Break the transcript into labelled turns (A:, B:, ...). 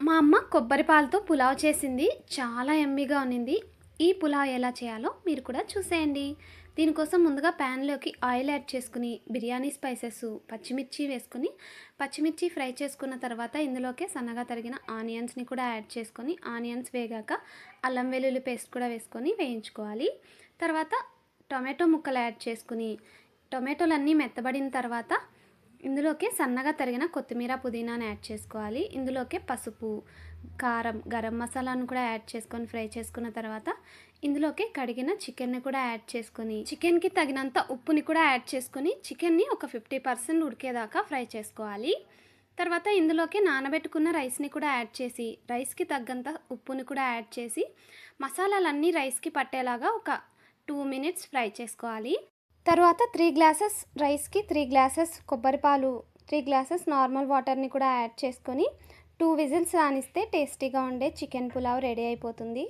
A: మా అమ్మ కొబ్బరి పాలతో పులావ్ చేసింది. చాలా యమ్మీగా ఉన్నింది. ఈ పులావ్ ఎలా చేయాలో మీరు కూడా చూసేయండి. దీనికోసం ముందుగా ప్యాన్‌లోకి ఆయిల్ యాడ్ చేసుకొని, బిర్యానీ స్పైసెసు, పచ్చిమిర్చి వేసుకొని, పచ్చిమిర్చి ఫ్రై చేసుకున్న తర్వాత ఇందులోకే సన్నగా తరిగిన ఆనియన్స్‌ని కూడా యాడ్ చేసుకొని, ఆనియన్స్ వేగాక అల్లం వెల్లుల్లి పేస్ట్ కూడా వేసుకొని వేయించుకోవాలి. తర్వాత టొమాటో ముక్కలు యాడ్ చేసుకొని, టొమాటోలన్నీ మెత్తబడిన తర్వాత ఇందులోకి సన్నగా తరిగిన కొత్తిమీర, పుదీనాని యాడ్ చేసుకోవాలి. ఇందులోకే పసుపు, కారం, గరం మసాలాను కూడా యాడ్ చేసుకొని ఫ్రై చేసుకున్న తర్వాత ఇందులోకి కడిగిన చికెన్‌ని కూడా యాడ్ చేసుకొని, చికెన్‌కి తగినంత ఉప్పుని కూడా యాడ్ చేసుకొని, చికెన్‌ని ఒక 50% ఉడికేదాకా ఫ్రై చేసుకోవాలి. తర్వాత ఇందులోకి నానబెట్టుకున్న రైస్‌ని కూడా యాడ్ చేసి, రైస్‌కి తగ్గంత ఉప్పుని కూడా యాడ్ చేసి, మసాలాలన్నీ రైస్‌కి పట్టేలాగా ఒక 2 మినిట్స్ ఫ్రై చేసుకోవాలి. తర్వాత 3 గ్లాసెస్ రైస్‌కి 3 గ్లాసెస్ కొబ్బరి పాలు, 3 గ్లాసెస్ నార్మల్ వాటర్‌ని కూడా యాడ్ చేసుకొని 2 విజిల్స్ రానిస్తే టేస్టీగా ఉండే చికెన్ పులావ్ రెడీ అయిపోతుంది.